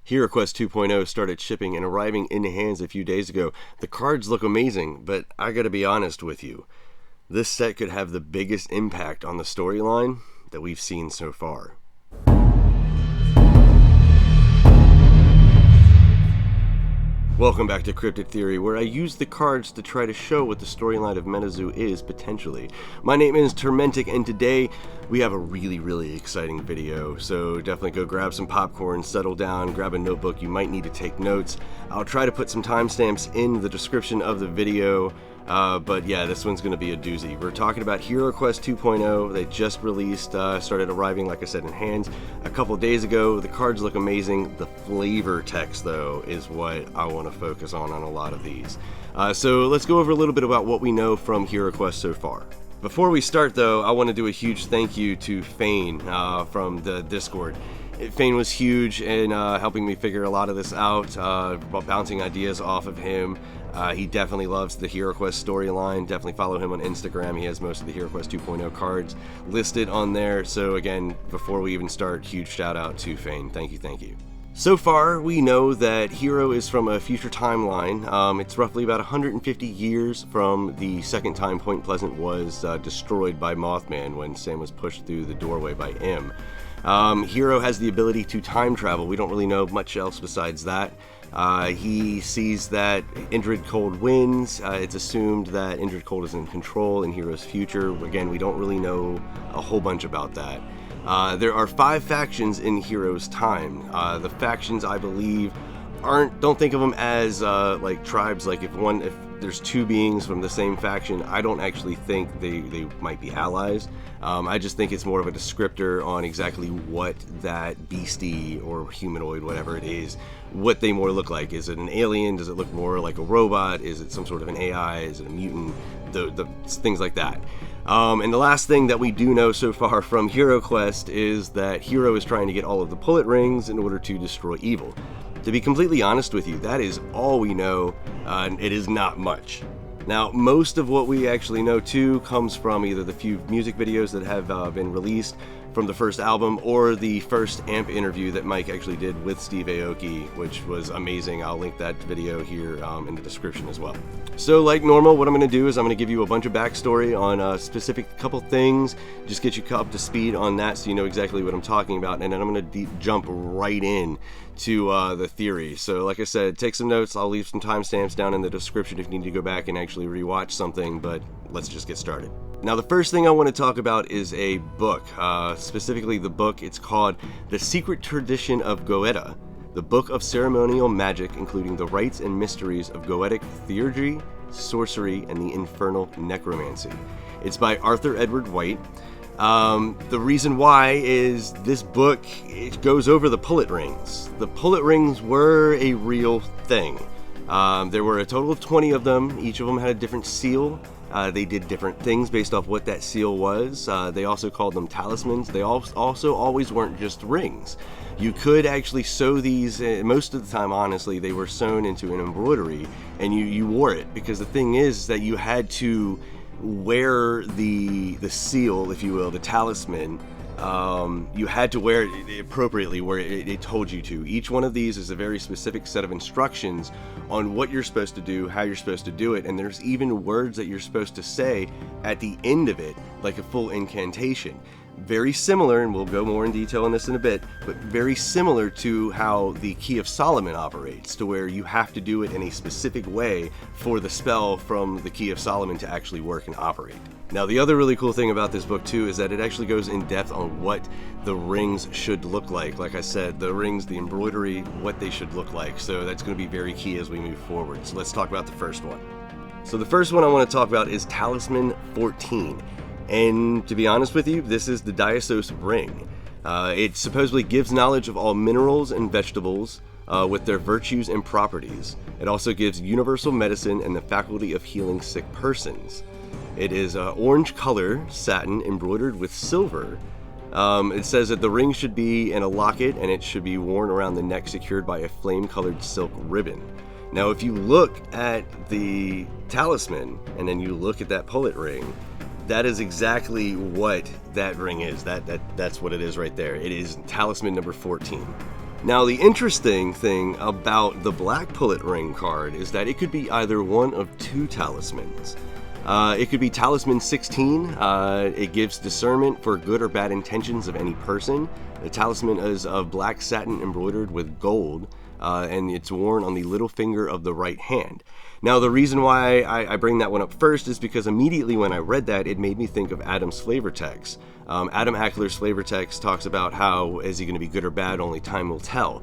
HiroQuest 2.0 started shipping and arriving in hands a few days ago. The cards look amazing, but I gotta be honest with you. This set could have the biggest impact on the storyline that we've seen so far. Welcome back to Cryptid Theory, where I use the cards to try to show what the storyline of MetaZoo is, potentially. My name is Tormentic, and today we have a really exciting video, so definitely go grab some popcorn, settle down, grab a notebook. You might need to take notes. I'll try to put some timestamps in the description of the video, but yeah, this one's going to be a doozy. We're talking about HiroQuest 2.0. They just released, started arriving, like I said, in hands a couple days ago. The cards look amazing. The flavor text, though, is what I want to focus on a lot of these. So let's go over a little bit about what we know from HiroQuest so far. Before we start, though, I want to do a huge thank you to Fane from the Discord. Fane was huge in helping me figure a lot of this out, bouncing ideas off of him. He definitely loves the HiroQuest storyline. Definitely follow him on Instagram. He has most of the HiroQuest 2.0 cards listed on there. So again, before we even start, huge shout out to Fane. Thank you. So far, we know that Hiro is from a future timeline. It's roughly about 150 years from the second time Point Pleasant was destroyed by Mothman when Sam was pushed through the doorway by M. Hiro has the ability to time travel. We don't really know much else besides that. He sees that Indrid Cold wins. It's assumed that Indrid Cold is in control in Hiro's future. Again, we don't really know a whole bunch about that. There are 5 factions in Hiro's time. The factions, I believe, don't think of them as like tribes. Like if there's 2 beings from the same faction, I don't actually think they might be allies. I just think it's more of a descriptor on exactly what that beastie or humanoid, whatever it is, what they more look like. Is it an alien? Does it look more like a robot? Is it some sort of an AI? Is it a mutant? The things like that. And the last thing that we do know so far from HiroQuest is that Hiro is trying to get all of the pullet rings in order to destroy evil. To be completely honest with you, that is all we know, and it is not much. Now, most of what we actually know too comes from either the few music videos that have been released from the first album or the first AMP interview that Mike actually did with Steve Aoki, which was amazing. I'll link that video here in the description as well. So like normal, what I'm going to do is I'm going to give you a bunch of backstory on a specific couple things, just get you up to speed on that so you know exactly what I'm talking about, and then I'm going to jump right in to the theory. So like I said, take some notes. I'll leave some timestamps down in the description if you need to go back and actually rewatch something, but let's just get started. Now, the first thing I want to talk about is a book, specifically the book. It's called The Secret Tradition of Goëtia, the Book of Ceremonial Magic, including the rites and mysteries of Goetic theurgy, sorcery, and the infernal necromancy. It's by Arthur Edward White. The reason why is this book, it goes over the pullet rings. The pullet rings were a real thing. There were a total of 20 of them. Each of them had a different seal. They did different things based off what that seal was. They also called them talismans. They also always weren't just rings. You could actually sew these, most of the time, honestly, they were sewn into an embroidery, and you wore it, because the thing is that you had to wear the seal, if you will, the talisman. You had to wear it appropriately where it told you to. Each one of these is a very specific set of instructions on what you're supposed to do, how you're supposed to do it, and there's even words that you're supposed to say at the end of it, like a full incantation. Very similar, and we'll go more in detail on this in a bit, but very similar to how the Key of Solomon operates, to where you have to do it in a specific way for the spell from the Key of Solomon to actually work and operate. Now, the other really cool thing about this book too is that it actually goes in depth on what the rings should look like. Like I said, the rings, the embroidery, what they should look like. So that's going to be very key as we move forward. So let's talk about the first one. So the first one I want to talk about is Talisman 14. And to be honest with you, this is the Diasos Ring. It supposedly gives knowledge of all minerals and vegetables with their virtues and properties. It also gives universal medicine and the faculty of healing sick persons. It is orange color satin embroidered with silver. It says that the ring should be in a locket and it should be worn around the neck, secured by a flame-colored silk ribbon. Now, if you look at the talisman and then you look at that pullet ring, that is exactly what that ring is. That's what it is right there. It is talisman number 14. Now, the interesting thing about the Black Pullet Ring card is that it could be either one of two talismans. It could be Talisman 16. It gives discernment for good or bad intentions of any person. The talisman is of black satin embroidered with gold, and it's worn on the little finger of the right hand. Now, the reason why I bring that one up first is because immediately when I read that, it made me think of Adam's flavor text. Adam Ackler's flavor text talks about how, is he going to be good or bad, only time will tell.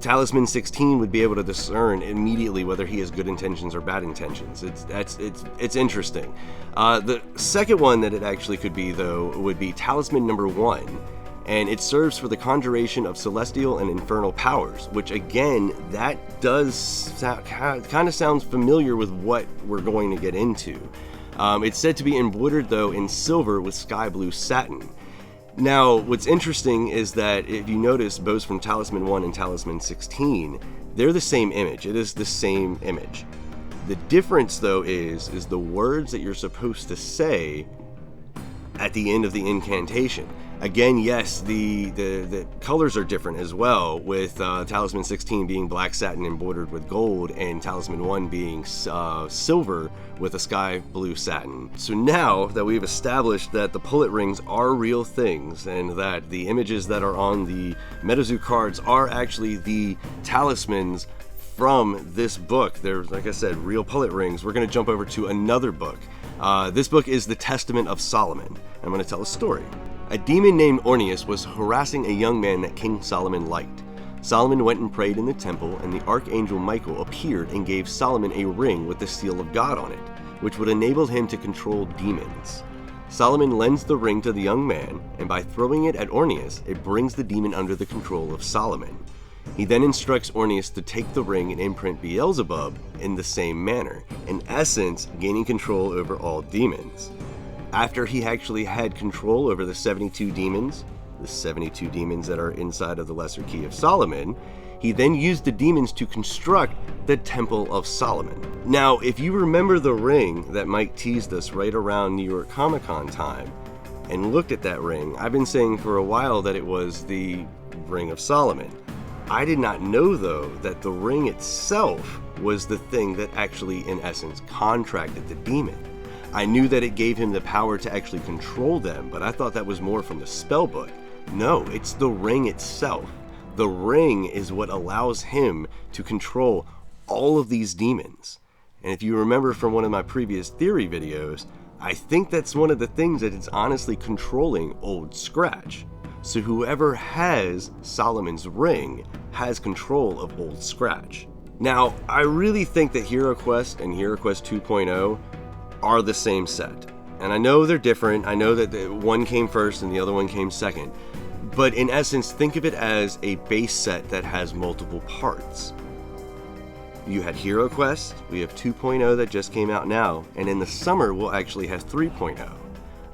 Talisman 16 would be able to discern immediately whether he has good intentions or bad intentions. It's interesting. The second one that it actually could be, though, would be Talisman number 1. And it serves for the conjuration of celestial and infernal powers, which again, that does kind of sounds familiar with what we're going to get into. It's said to be embroidered, though, in silver with sky blue satin. Now, what's interesting is that if you notice, both from Talisman 1 and Talisman 16, they're the same image. It is the same image. The difference, though, is the words that you're supposed to say at the end of the incantation. Again, yes, the colors are different as well, with Talisman 16 being black satin embroidered with gold, and Talisman 1 being silver with a sky blue satin. So now that we've established that the pullet rings are real things, and that the images that are on the MetaZoo cards are actually the talismans from this book, they're, like I said, real pullet rings, we're going to jump over to another book. This book is the Testament of Solomon. I'm going to tell a story. A demon named Orneus was harassing a young man that King Solomon liked. Solomon went and prayed in the temple, and the archangel Michael appeared and gave Solomon a ring with the seal of God on it, which would enable him to control demons. Solomon lends the ring to the young man, and by throwing it at Orneus, it brings the demon under the control of Solomon. He then instructs Orneus to take the ring and imprint Beelzebub in the same manner, in essence, gaining control over all demons. After he actually had control over the 72 demons that are inside of the Lesser Key of Solomon, he then used the demons to construct the Temple of Solomon. Now, if you remember the ring that Mike teased us right around New York Comic Con time, and looked at that ring, I've been saying for a while that it was the Ring of Solomon. I did not know, though, that the ring itself was the thing that actually, in essence, contracted the demon. I knew that it gave him the power to actually control them, but I thought that was more from the spell book. No, it's the ring itself. The ring is what allows him to control all of these demons. And if you remember from one of my previous theory videos, I think that's one of the things that it's honestly controlling Old Scratch. So whoever has Solomon's ring has control of Old Scratch. Now, I really think that HiroQuest and HiroQuest 2.0 are the same set. And I know they're different. I know that one came first and the other one came second. But in essence, think of it as a base set that has multiple parts. You had HiroQuest, we have 2.0 that just came out now, and in the summer we'll actually have 3.0.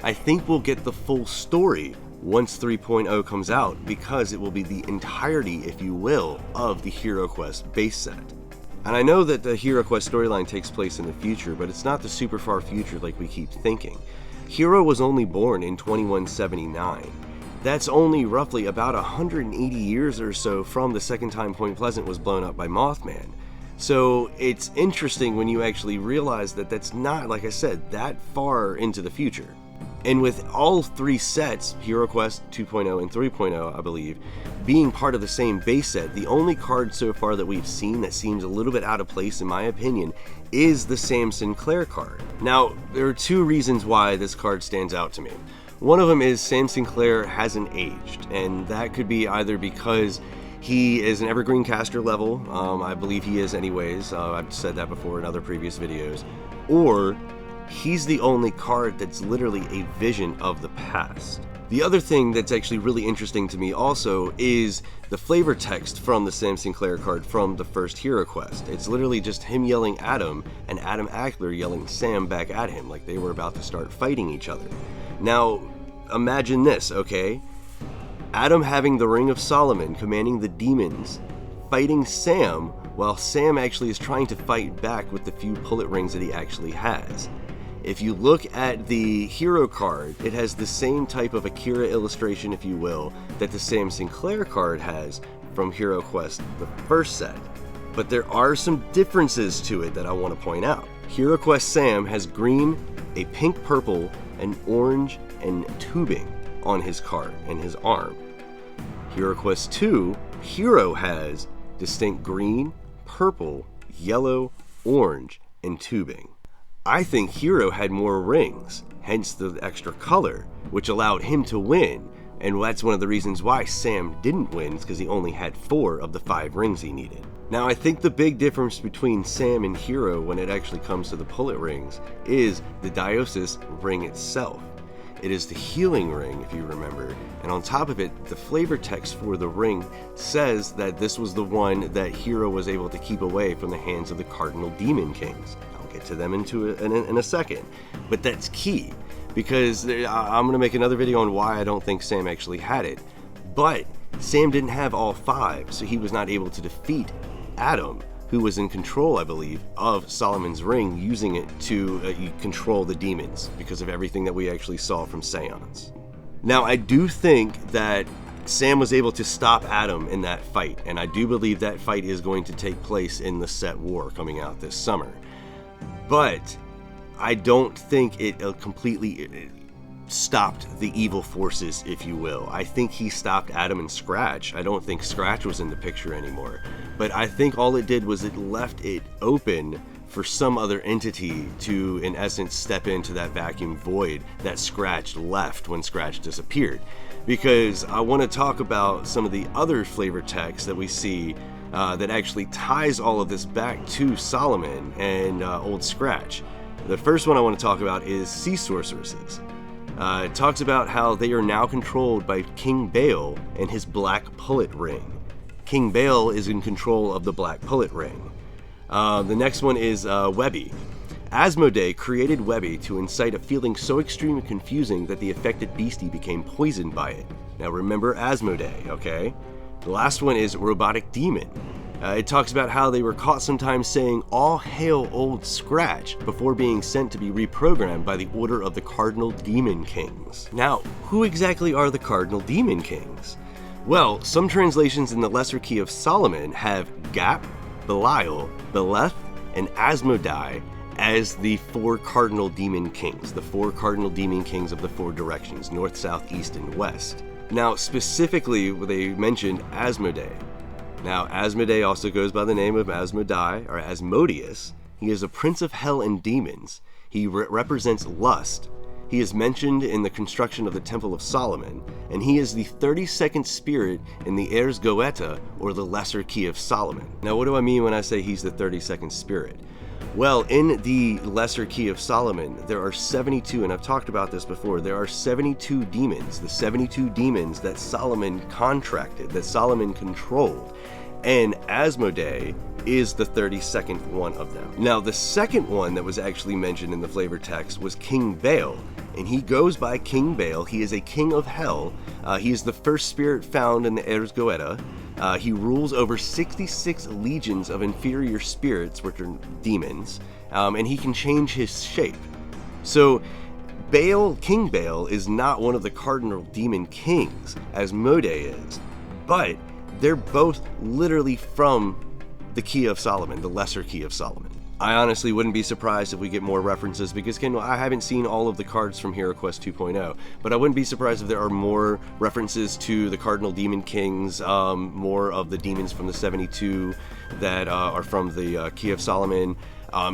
I think we'll get the full story once 3.0 comes out, because it will be the entirety, if you will, of the HiroQuest base set. And I know that the HiroQuest storyline takes place in the future, but it's not the super far future like we keep thinking. Hiro was only born in 2179. That's only roughly about 180 years or so from the second time Point Pleasant was blown up by Mothman. So it's interesting when you actually realize that that's not, like I said, that far into the future. And with all three sets, HiroQuest 2.0 and 3.0, I believe, being part of the same base set, the only card so far that we've seen that seems a little bit out of place, in my opinion, is the Sam Sinclair card. Now, there are two reasons why this card stands out to me. One of them is Sam Sinclair hasn't aged, and that could be either because he is an evergreen caster level, I believe he is anyways, I've said that before in other previous videos, or he's the only card that's literally a vision of the past. The other thing that's actually really interesting to me also is the flavor text from the Sam Sinclair card from the first HiroQuest. It's literally just him yelling at him and Adam Ackler yelling Sam back at him like they were about to start fighting each other. Now, imagine this, okay? Adam having the Ring of Solomon, commanding the demons, fighting Sam, while Sam actually is trying to fight back with the few pullet rings that he actually has. If you look at the Hiro card, it has the same type of Akira illustration, if you will, that the Sam Sinclair card has, from HiroQuest, the first set, but there are some differences to it that I want to point out. HiroQuest Sam has green, a pink purple, and orange and tubing on his card and his arm. HiroQuest 2, Hiro has distinct green, purple, yellow, orange, and tubing. I think Hiro had more rings, hence the extra color, which allowed him to win, and that's one of the reasons why Sam didn't win, is because he only had 4 of the 5 rings he needed. Now, I think the big difference between Sam and Hiro when it actually comes to the pullet rings is the Diasos Ring itself. It is the healing ring, if you remember, and on top of it, the flavor text for the ring says that this was the one that Hiro was able to keep away from the hands of the Cardinal Demon Kings. I'll get to them in a second, but that's key, because I'm going to make another video on why I don't think Sam actually had it, but Sam didn't have all 5, so he was not able to defeat Adam, who was in control, I believe, of Solomon's ring, using it to control the demons because of everything that we actually saw from Seance. Now, I do think that Sam was able to stop Adam in that fight, and I do believe that fight is going to take place in the set war coming out this summer. But I don't think it completely stopped the evil forces, if you will. I think he stopped Adam and Scratch. I don't think Scratch was in the picture anymore. But I think all it did was it left it open for some other entity to, in essence, step into that vacuum void that Scratch left when Scratch disappeared. Because I want to talk about some of the other flavor text that we see that actually ties all of this back to Solomon and Old Scratch. The first one I want to talk about is Sea Sorceresses. It talks about how they are now controlled by King Baal and his Black Pullet Ring. King Baal is in control of the Black Pullet Ring. The next one is Webby. Asmodee created Webby to incite a feeling so extreme and confusing that the affected beastie became poisoned by it. Now remember Asmodee, okay? The last one is Robotic Demon. It talks about how they were caught sometimes saying, "All hail Old Scratch," before being sent to be reprogrammed by the order of the Cardinal Demon Kings. Now, who exactly are the Cardinal Demon Kings? Well, some translations in the Lesser Key of Solomon have Gap, Belial, Beleth, and Asmodee as the 4 Cardinal Demon Kings, the 4 Cardinal Demon Kings of the 4 directions, north, south, east, and west. Now, specifically, they mentioned Asmodee. Now, Asmodee also goes by the name of Asmodee, or Asmodeus. He is a prince of hell and demons. He represents lust. He is mentioned in the construction of the Temple of Solomon, and he is the 32nd spirit in the Ers Goëtia, or the Lesser Key of Solomon. Now, what do I mean when I say he's the 32nd spirit? Well, in the Lesser Key of Solomon, there are 72, and I've talked about this before, there are 72 demons, the 72 demons that Solomon contracted, that Solomon controlled, and Asmodee is the 32nd one of them. Now, the second one that was actually mentioned in the flavor text was King Baal, and he goes by King Baal. He is a king of hell. He is the first spirit found in the Ers Goëtia. He rules over 66 legions of inferior spirits, which are demons, and he can change his shape. So Baal, King Baal, is not one of the Cardinal Demon Kings, as Asmodee is, but they're both literally from the Key of Solomon, the Lesser Key of Solomon. I honestly wouldn't be surprised if we get more references, because I haven't seen all of the cards from HiroQuest 2.0, but I wouldn't be surprised if there are more references to the Cardinal Demon Kings, more of the demons from the 72 that are from the Key of Solomon.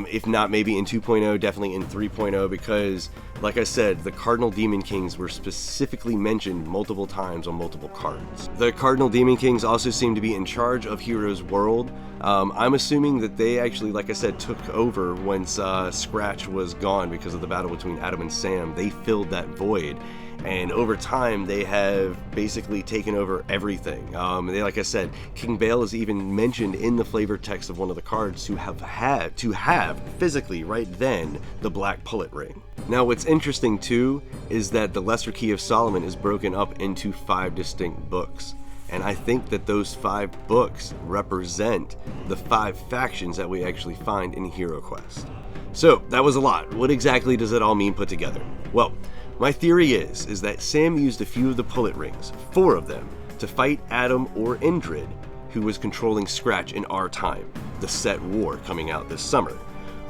If not, maybe in 2.0, definitely in 3.0, because, like I said, the Cardinal Demon Kings were specifically mentioned multiple times on multiple cards. The Cardinal Demon Kings also seem to be in charge of Hiro's world. I'm assuming that they actually, like I said, took over once Scratch was gone because of the battle between Adam and Sam. They filled that void. And over time, they have basically taken over everything. Like I said, King Baal is even mentioned in the flavor text of one of the cards to have physically right then the Black Pullet Ring. Now, what's interesting too is that the Lesser Key of Solomon is broken up into 5 distinct books. And I think that those 5 books represent the 5 factions that we actually find in HiroQuest. So that was a lot. What exactly does it all mean put together? Well, my theory is that Sam used a few of the pullet rings, 4 of them, to fight Adam or Indrid, who was controlling Scratch in our time, the set war coming out this summer,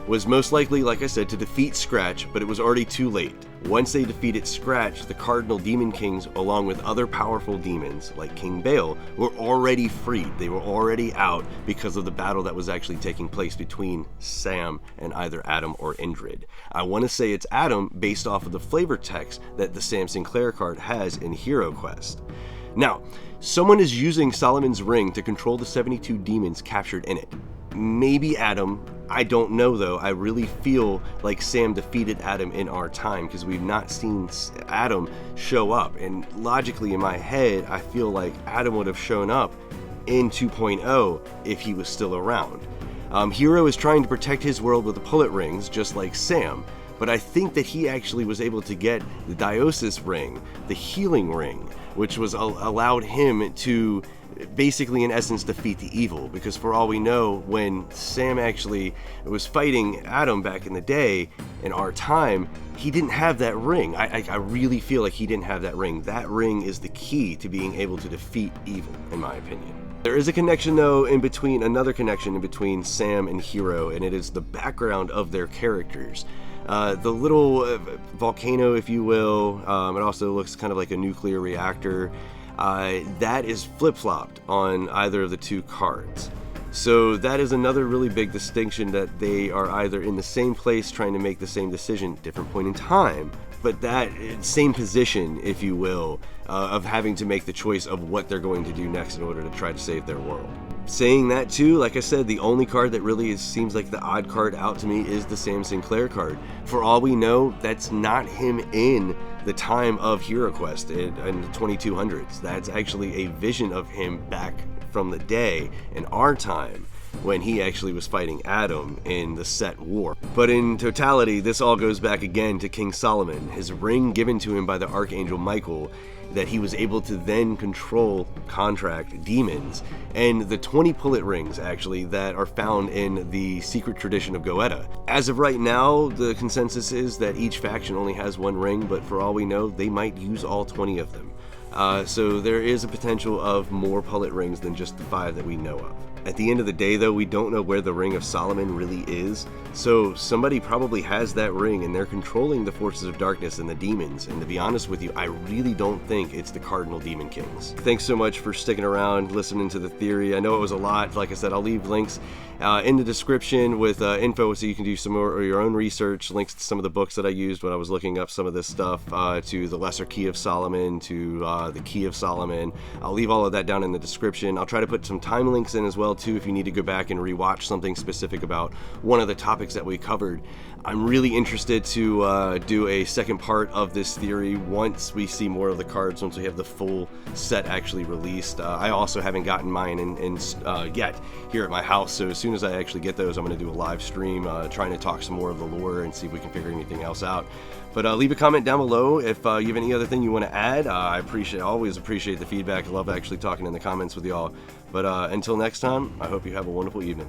was most likely, like I said, to defeat Scratch, but it was already too late. Once they defeated Scratch, the Cardinal Demon Kings, along with other powerful demons like King Bale, were already freed. They were already out because of the battle that was actually taking place between Sam and either Adam or Indrid. I want to say it's Adam based off of the flavor text that the Sam Sinclair card has in HiroQuest. Now, someone is using Solomon's Ring to control the 72 demons captured in it. Maybe Adam, I don't know though. I really feel like Sam defeated Adam in our time because we've not seen Adam show up, and logically in my head I feel like Adam would have shown up in 2.0 if he was still around. Hiro is trying to protect his world with the pullet rings just like Sam, but I think that he actually was able to get the Diasos Ring, the healing ring, which was allowed him to basically in essence defeat the evil, because for all we know, when Sam actually was fighting Adam back in the day in our time, he didn't have that ring. I really feel like he didn't have that ring. That ring is the key to being able to defeat evil, in my opinion. There is a connection though another connection in between Sam and Hiro, and it is the background of their characters. The little volcano, if you will, it also looks kind of like a nuclear reactor. That is flip-flopped on either of the two cards. So that is another really big distinction, that they are either in the same place trying to make the same decision, different point in time, but that same position, if you will, of having to make the choice of what they're going to do next in order to try to save their world. Saying that too, like I said, the only card that really seems like the odd card out to me is the Sam Sinclair card. For all we know, that's not him in the time of HiroQuest in the 2200s. That's actually a vision of him back from the day in our time when he actually was fighting Adam in the set war. But in totality, this all goes back again to King Solomon, his ring given to him by the Archangel Michael, that he was able to then control contract demons, and the 20 pullet rings actually that are found in the secret tradition of Goëtia. As of right now, the consensus is that each faction only has one ring, but for all we know, they might use all 20 of them. So there is a potential of more pullet rings than just the 5 that we know of. At the end of the day though, we don't know where the Ring of Solomon really is, so somebody probably has that ring and they're controlling the forces of darkness and the demons, and to be honest with you, I really don't think it's the Cardinal Demon Kings. Thanks so much for sticking around, listening to the theory. I know it was a lot. Like I said, I'll leave links in the description with info so you can do some more or your own research, links to some of the books that I used when I was looking up some of this stuff, to the Lesser Key of Solomon, to the Key of Solomon. I'll leave all of that down in the description. I'll try to put some time links in as well too if you need to go back and rewatch something specific about one of the topics that we covered. I'm really interested to do a second part of this theory once we see more of the cards, once we have the full set actually released. I also haven't gotten mine in yet here at my house, so as soon as I actually get those, I'm going to do a live stream trying to talk some more of the lore and see if we can figure anything else out. But leave a comment down below if you have any other thing you want to add. I always appreciate the feedback. I love actually talking in the comments with y'all. But until next time, I hope you have a wonderful evening.